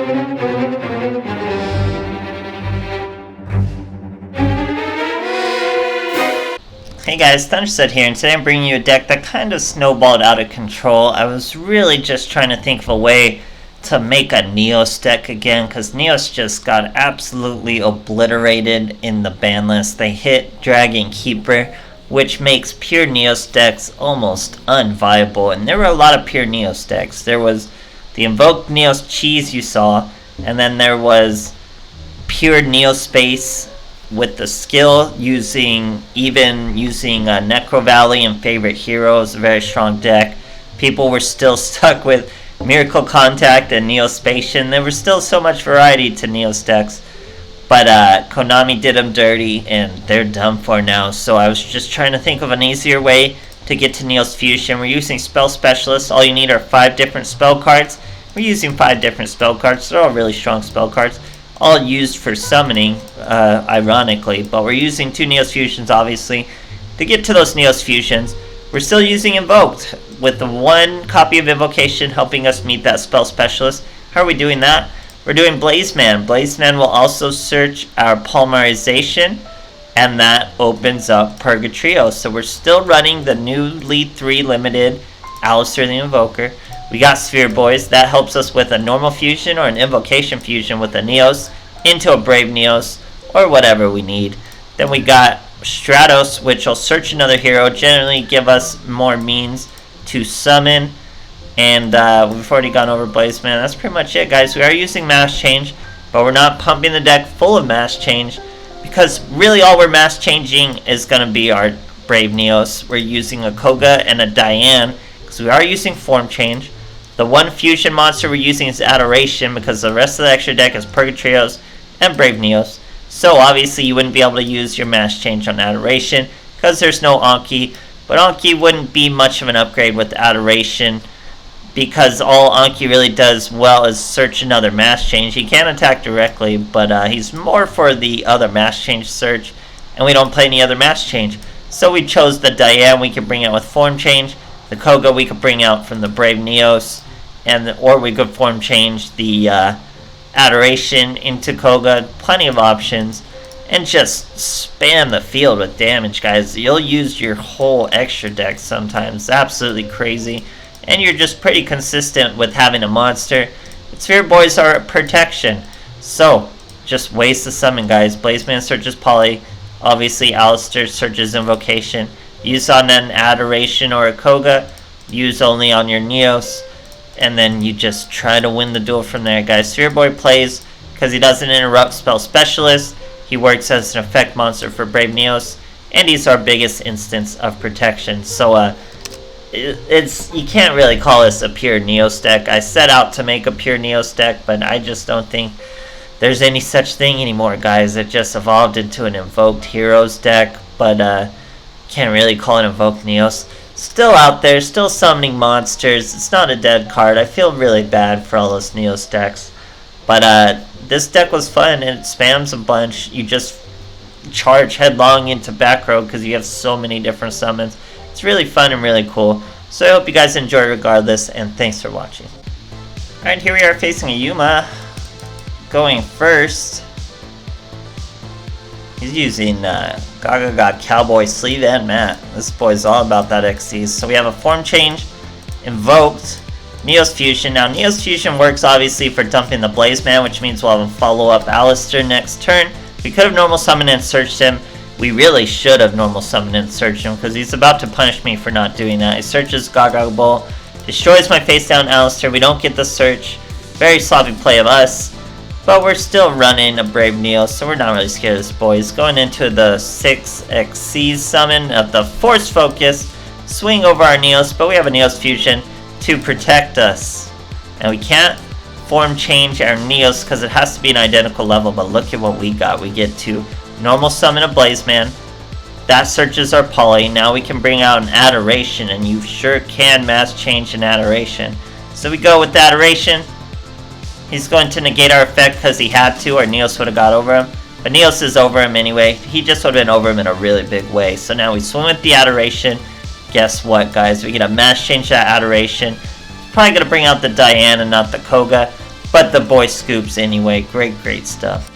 Hey guys, THUNDERSTUD here, and today I'm bringing you a deck that kind of snowballed out of control. I was really just trying to think of a way to make a Neos deck again, because Neos just got absolutely obliterated in the ban list. They hit Dragon Keeper, which makes pure Neos decks almost unviable, and there were a lot of pure Neos decks. There was the Invoked Neos Cheese you saw, and then there was pure Neos Space with the skill using Necro Valley and Favorite Heroes, a very strong deck. People were still stuck with Miracle Contact and Neospatian. There was still so much variety to Neos decks, but Konami did them dirty and they're done for now. So I was just trying to think of an easier way to get to Neos Fusion. We're using Spell Specialists. All you need are 5 different spell cards. We're using 5 different spell cards. They're all really strong spell cards, all used for summoning, ironically, but we're using 2 Neos Fusions, obviously. To get to those Neos Fusions, we're still using Invoked, with the 1 copy of Invocation helping us meet that Spell Specialist. How are we doing that? We're doing Blazeman. Blazeman will also search our Polymerization, and that opens up Purgatrio. So we're still running the new Lead 3 limited Alistair the Invoker. We got Sphere Boys. That helps us with a normal fusion or an invocation fusion with a Neos into a Brave Neos or whatever we need. Then we got Stratos, which will search another hero, generally give us more means to summon. And we've already gone over Blazeman. That's pretty much it, guys. We are using Mass Change, but we're not pumping the deck full of Mass Change, because really all we're Mass Changing is going to be our Brave Neos. We're using a Koga and a Diane, because we are using Form Change. The 1 fusion monster we're using is Adoration, because the rest of the extra deck is Purgatrios and Brave Neos. So obviously you wouldn't be able to use your Mass Change on Adoration, because there's no Anki. But Anki wouldn't be much of an upgrade with Adoration, because all Anki really does well is search another Mass Change. He can attack directly, but he's more for the other Mass Change search, and we don't play any other Mass Change. So we chose the Diane we can bring out with Form Change. The Koga we could bring out from the Brave Neos, or we could Form Change the Adoration into Koga. Plenty of options, and just spam the field with damage, guys. You'll use your whole extra deck sometimes. Absolutely crazy, and you're just pretty consistent with having a monster. Sphere Boys are protection, so just waste the summon, guys. Blazeman searches Poly. Obviously Alistair searches Invocation. Use on an Adoration or a Koga. Use only on your Neos. And then you just try to win the duel from there, guys. Sphere Boy plays because he doesn't interrupt Spell Specialist. He works as an effect monster for Brave Neos. And he's our biggest instance of protection. So you can't really call this a pure Neos deck. I set out to make a pure Neos deck, but I just don't think there's any such thing anymore, guys. It just evolved into an Invoked Heroes deck, but can't really call it Invoked Neos. Still out there, still summoning monsters. It's not a dead card. I feel really bad for all those Neos decks. But this deck was fun, and it spams a bunch. You just charge headlong into back row because you have so many different summons. It's really fun and really cool. So I hope you guys enjoy regardless, and thanks for watching. Alright, here we are facing a Yuma. Going first. He's using Gaga Cowboy Sleeve and Mat. This boy's all about that XC. So we have a Form Change, Invoked, Neos Fusion. Now Neos Fusion works obviously for dumping the Blazeman, which means we'll have a follow-up Alistair next turn. We could have normal summoned and searched him. We really should have normal summoned and searched him, because he's about to punish me for not doing that. He searches Gaga Bull, destroys my face down Alistair. We don't get the search. Very sloppy play of us. But we're still running a Brave Neos, so we're not really scared of this boy. He's going into the 6XC summon of the Force Focus, swing over our Neos, but we have a Neos Fusion to protect us. And we can't Form Change our Neos because it has to be an identical level, but look at what we got. We get to normal summon a Blazeman. That searches our Poly. Now we can bring out an Adoration, and you sure can Mass Change an Adoration. So we go with Adoration. He's going to negate our effect because he had to, or Neos would have got over him. But Neos is over him anyway. He just would have been over him in a really big way. So now we swim with the Adoration. Guess what, guys? We get a Mass Change that Adoration. Probably going to bring out the Diane and not the Koga. but the boy scoops anyway. Great stuff.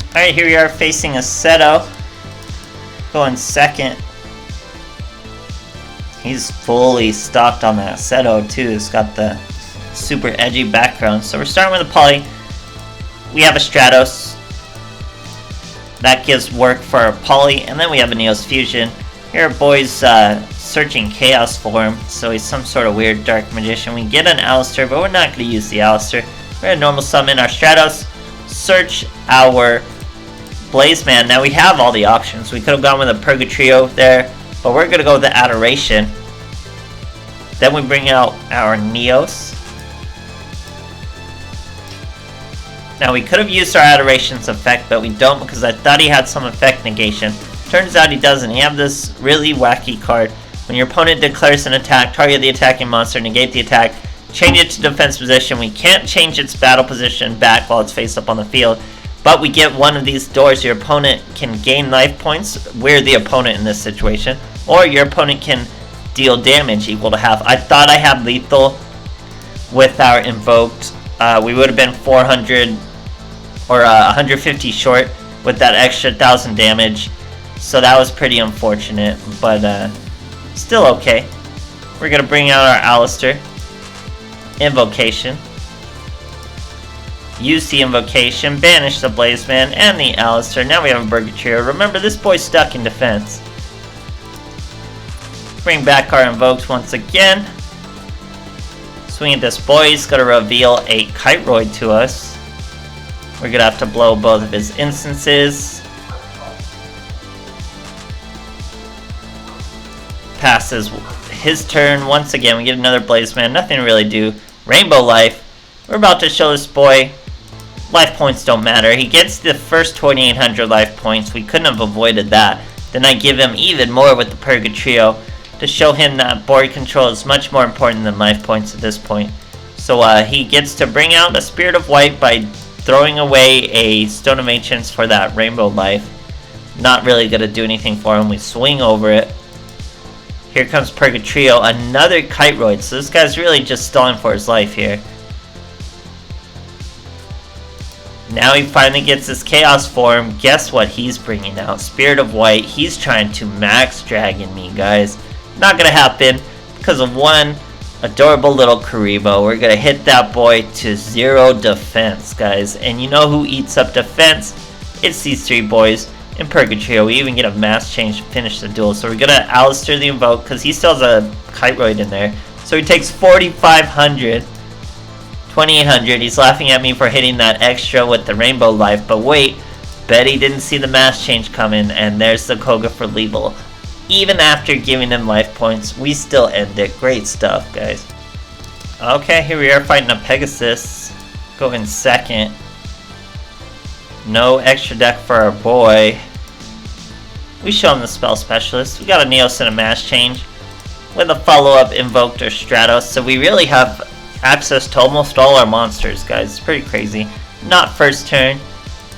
Alright, here we are facing a Seto. Going second. He's fully stocked on that Seto too. It's got the super edgy background. So we're starting with a Poly. We have a Stratos. That gives work for our Poly. And then we have a Neos Fusion. Here our boy's searching Chaos for him. So he's some sort of weird Dark Magician. We get an Alistair, but we're not going to use the Alistair. We're going to normal summon our Stratos. Search our Blaze Man. Now we have all the options. We could have gone with a Purgatrio there, but we're going to go with the Adoration. Then we bring out our Neos. Now we could have used our Adoration's effect, but we don't because I thought he had some effect negation. Turns out he doesn't. You have this really wacky card. When your opponent declares an attack, target the attacking monster, negate the attack, change it to defense position. We can't change its battle position back while it's face up on the field. But we get one of these doors. Your opponent can gain life points. We're the opponent in this situation. Or your opponent can deal damage equal to half. I thought I had lethal with our invoked. We would have been 400 or 150 short with that extra 1,000 damage. So that was pretty unfortunate. But still okay. We're going to bring out our Alistair. Invocation. Use the Invocation, banish the Blaze Man and the Alistair. Now we have a Purgatrio. Remember, this boy's stuck in defense. Bring back our Invoked once again. Swing at this boy. He's going to reveal a Kiteroid to us. We're going to have to blow both of his instances. Passes his turn. Once again, we get another Blaze Man. Nothing to really do. Rainbow Life. We're about to show this boy life points don't matter. He gets the first 2,800 life points. We couldn't have avoided that. Then I give him even more with the Purgatrio to show him that board control is much more important than life points at this point. So he gets to bring out a Spirit of White by throwing away a Stone of Ancients for that Rainbow Life. Not really going to do anything for him. We swing over it. Here comes Purgatrio, another Kiteroid. So this guy's really just stalling for his life here. Now he finally gets his Chaos form. Guess what he's bringing out? Spirit of White. He's trying to max Dragon me, guys. Not gonna happen because of one adorable little Karibo. We're gonna hit that boy to 0 defense, guys. And you know who eats up defense? It's these three boys in Purgatrio. We even get a mass change to finish the duel. So we're gonna Alistair the Invoke because he still has a Kiteroid in there. So he takes 4,500. 2,800. He's laughing at me for hitting that extra with the Rainbow Life, but wait, bet he didn't see the mass change coming, and there's the Koga for lethal. Even after giving him life points, we still end it. Great stuff, guys. Okay, here we are fighting a Pegasus. Going second. No extra deck for our boy. We show him the Spell Specialist. We got a Neos and a mass change with a follow-up Invoked or Stratos, so we really have access to almost all our monsters, guys. It's pretty crazy. Not first turn,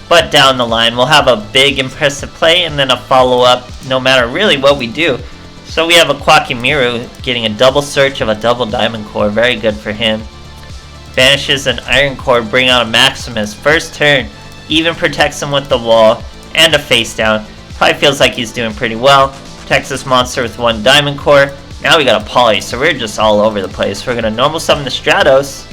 but down the line. We'll have a big impressive play and then a follow-up no matter really what we do. So we have a Quackimiru getting a double search of a double Diamond Core. Very good for him. Banishes an Iron Core, bring out a Maximus. First turn, even protects him with the wall and a face down. Probably feels like he's doing pretty well. Protects this monster with one Diamond Core. Now we got a Poly, so we're just all over the place. We're going to normal summon the Stratos.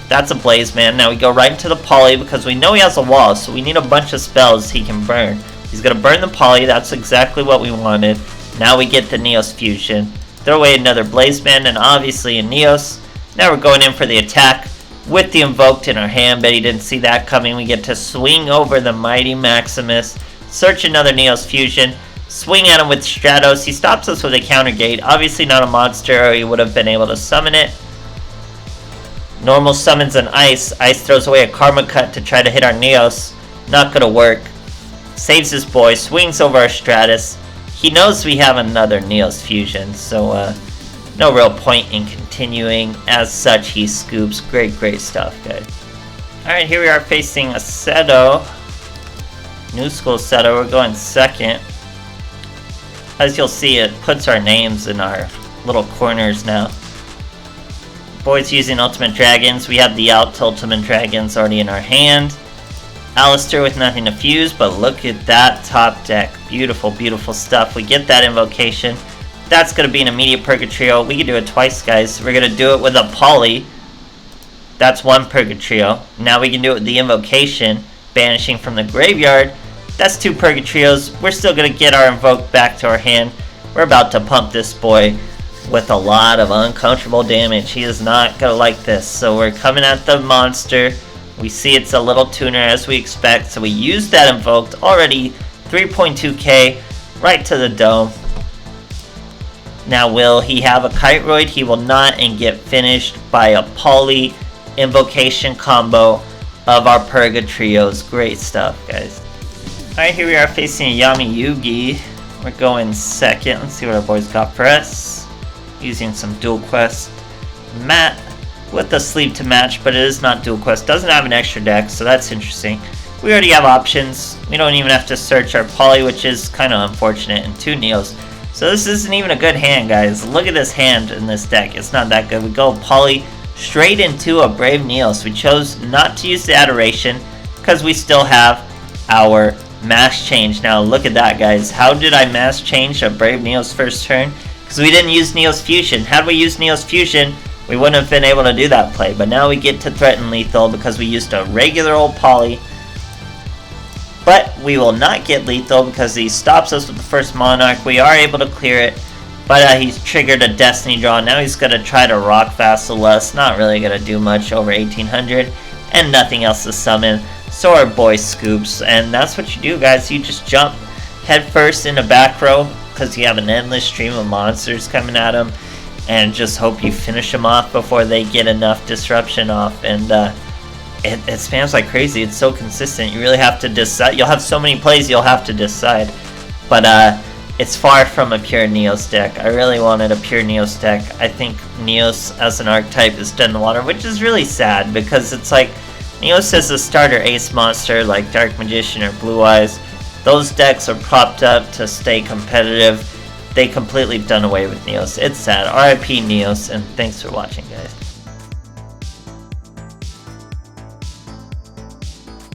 That's a Blaze Man. Now we go right into the Poly because we know he has a wall, so we need a bunch of spells he can burn. He's going to burn the Poly. That's exactly what we wanted. Now we get the Neos Fusion. Throw away another Blaze Man and obviously a Neos. Now we're going in for the attack with the Invoked in our hand. Bet he didn't see that coming. We get to swing over the Mighty Maximus. Search another Neos Fusion. Swing at him with Stratos. He stops us with a counter gate. Obviously not a monster or he would have been able to summon it. Normal summons an Ice. Ice throws away a Karma Cut to try to hit our Neos. Not gonna work. Saves his boy. Swings over our Stratus. He knows we have another Neos Fusion. So no real point in continuing. As such, he scoops. Great stuff, guys. Alright, here we are facing a Seto. New School Seto. We're going second. As you'll see, it puts our names in our little corners now. Boy's using Ultimate Dragons. We have the out Ultimate Dragons already in our hand. Alistair with nothing to fuse, but look at that top deck. Beautiful, beautiful stuff. We get that invocation. That's going to be an immediate Purgatrio. We can do it twice, guys. We're going to do it with a Poly. That's one Purgatrio. Now we can do it with the invocation, banishing from the graveyard. That's two Purgatrios. We're still going to get our Invoke back to our hand. We're about to pump this boy with a lot of uncomfortable damage. He is not going to like this. So we're coming at the monster. We see it's a little tuner as we expect. So we use that Invoked. Already 3.2k right to the dome. Now will he have a Kiteroid? He will not, and get finished by a Poly invocation combo of our Purgatrios. Great stuff, guys. Alright, here we are facing a Yami Yugi. We're going second. Let's see what our boys got for us. Using some Dual Quest. Matt with the sleeve to match, but it is not Dual Quest. Doesn't have an extra deck, so that's interesting. We already have options. We don't even have to search our Poly, which is kind of unfortunate, and 2 Neos. So this isn't even a good hand, guys. Look at this hand in this deck. It's not that good. We go Poly straight into a Brave Neos. We chose not to use the Adoration because we still have our Mass Change. Now look at that, guys. How did I Mass Change a Brave Neos first turn? Because we didn't use Neos Fusion. Had we used Neos Fusion, we wouldn't have been able to do that play. But now we get to threaten lethal because we used a regular old Poly. But we will not get lethal because he stops us with the first Monarch. We are able to clear it. But he's triggered a Destiny draw. Now he's going to try to Rock Vassal us. Not really going to do much over 1800. And nothing else to summon. So our boy scoops. And that's what you do, guys. You just jump head first into back row. Because you have an endless stream of monsters coming at him. And just hope you finish them off before they get enough disruption off. And it spams like crazy. It's so consistent. You really have to decide. You'll have so many plays you'll have to decide. But it's far from a pure Neos deck. I really wanted a pure Neos deck. I think Neos as an archetype is dead in the water, which is really sad because it's like Neos as a starter ace monster like Dark Magician or Blue Eyes. Those decks are propped up to stay competitive. They completely done away with Neos. It's sad. RIP Neos, and thanks for watching, guys.